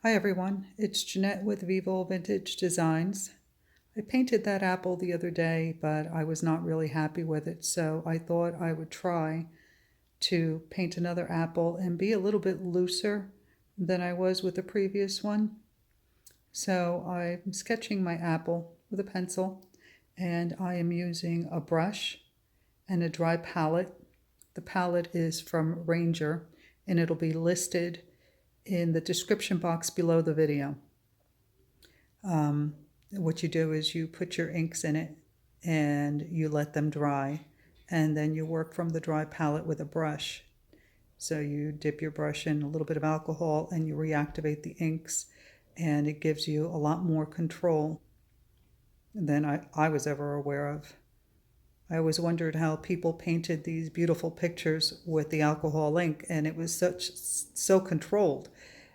Hi everyone, it's Jeanette with Vivo Vintage Designs. I painted that apple the other day, but I was not really happy with it, so I thought I would try to paint another apple and be a little bit looser than I was with the previous one. So I'm sketching my apple with a pencil, and I am using a brush and a dry palette. The palette is from Ranger, and it'll be listed in the description box below the video. What you do is you put your inks in it and you let them dry, and then you work from the dry palette with a brush. So you dip your brush in a little bit of alcohol and you reactivate the inks, and it gives you a lot more control than I was ever aware of. I always wondered how people painted these beautiful pictures with the alcohol ink, and it was so controlled.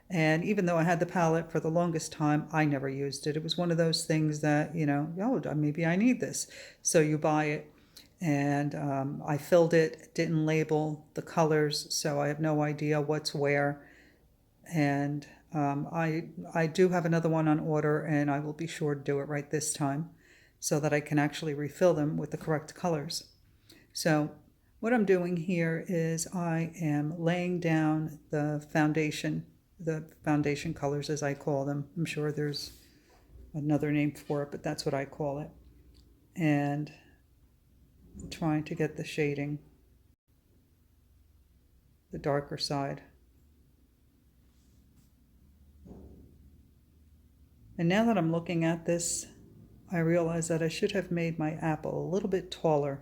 And even though I had the palette for the longest time, I never used it. It was one of those things that, oh, maybe I need this. So you buy it. And I filled it, didn't label the colors, so I have no idea what's where. And I do have another one on order, and I will be sure to do it right this time so that I can actually refill them with the correct colors. So what I'm doing here is I am laying down the foundation colors, as I call them. I'm sure there's another name for it, but that's what I call it. And I'm trying to get the shading, the darker side. And now that I'm looking at this, I realize that I should have made my apple a little bit taller.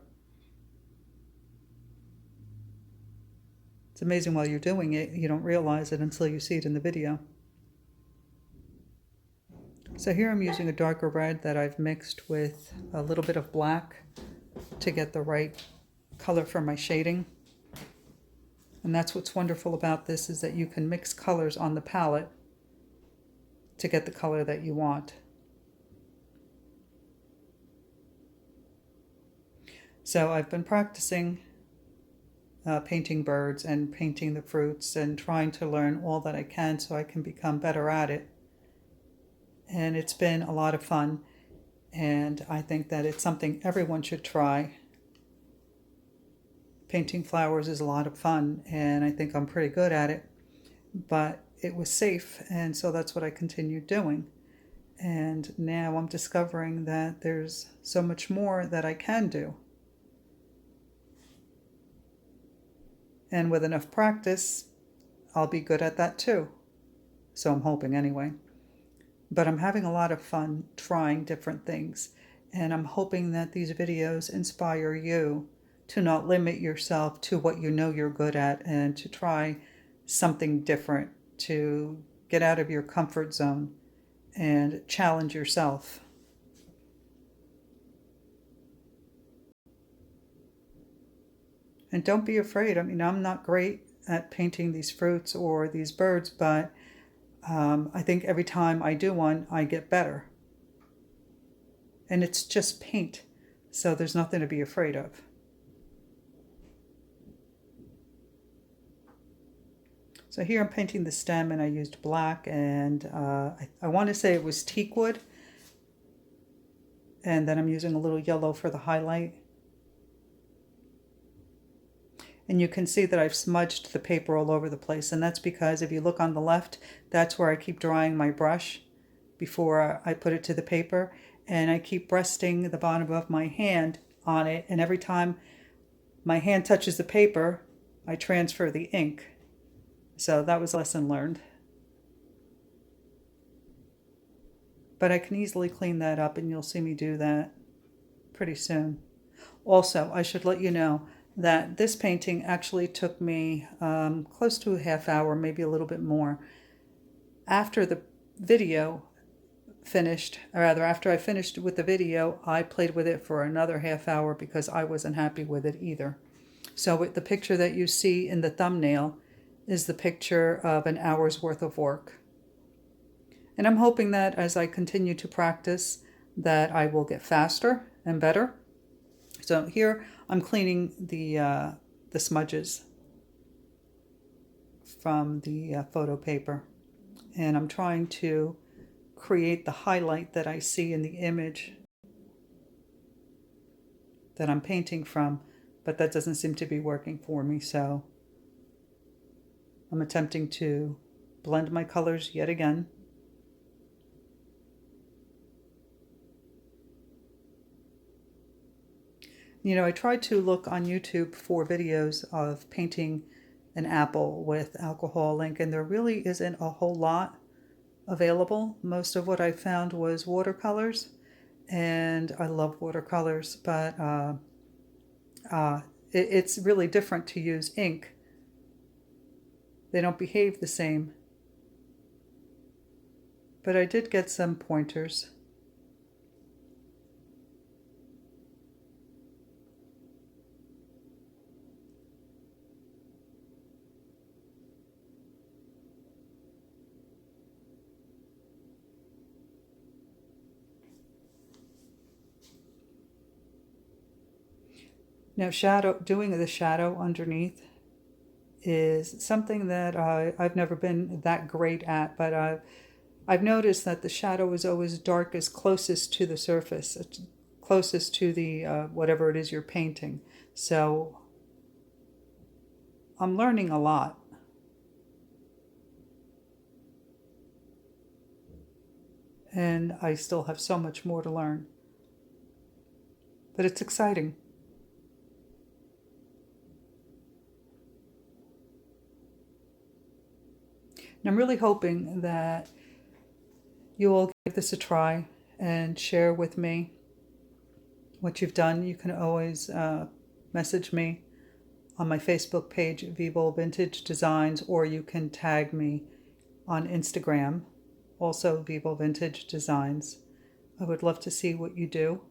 It's amazing while you're doing it, you don't realize it until you see it in the video. So here I'm using a darker red that I've mixed with a little bit of black to get the right color for my shading. And that's what's wonderful about this, is that you can mix colors on the palette to get the color that you want. So I've been practicing painting birds and painting the fruits and trying to learn all that I can so I can become better at it. And it's been a lot of fun, and I think that it's something everyone should try. Painting flowers is a lot of fun, and I think I'm pretty good at it, but it was safe, and so that's what I continued doing. And now I'm discovering that there's so much more that I can do. And with enough practice, I'll be good at that too. So I'm hoping anyway. But I'm having a lot of fun trying different things. And I'm hoping that these videos inspire you to not limit yourself to what you know you're good at, and to try something different, to get out of your comfort zone and challenge yourself. And don't be afraid. I mean, I'm not great at painting these fruits or these birds, but I think every time I do one, I get better. And it's just paint, so there's nothing to be afraid of. So here I'm painting the stem, and I used black, and I want to say it was teak wood. And then I'm using a little yellow for the highlight. And you can see that I've smudged the paper all over the place, and that's because if you look on the left, that's where I keep drying my brush before I put it to the paper, and I keep resting the bottom of my hand on it, and every time my hand touches the paper, I transfer the ink. So that was a lesson learned. But I can easily clean that up, and you'll see me do that pretty soon. Also, I should let you know that this painting actually took me close to a half hour, maybe a little bit more. After the video finished, or rather after I finished with the video, I played with it for another half hour because I wasn't happy with it either. So the picture that you see in the thumbnail is the picture of an hour's worth of work. And I'm hoping that as I continue to practice, that I will get faster and better. So here I'm cleaning the smudges from the photo paper. and I'm trying to create the highlight that I see in the image that I'm painting from, but that doesn't seem to be working for me, so I'm attempting to blend my colors yet again. You know, I tried to look on YouTube for videos of painting an apple with alcohol ink, and there really isn't a whole lot available. Most of what I found was watercolors, and I love watercolors, but it's really different to use ink. They don't behave the same. But I did get some pointers. Now, doing the shadow underneath is something that I've never been that great at, but I've noticed that the shadow is always darkest closest to the surface, closest to the whatever it is you're painting. So I'm learning a lot. And I still have so much more to learn. But it's exciting. And I'm really hoping that you all give this a try and share with me what you've done. You can always message me on my Facebook page, Vivo Vintage Designs, or you can tag me on Instagram, also Vivo Vintage Designs. I would love to see what you do,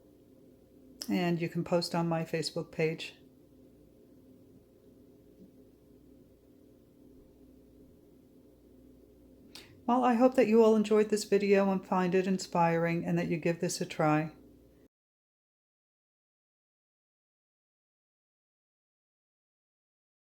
and you can post on my Facebook page. Well, I hope that you all enjoyed this video and find it inspiring, and that you give this a try.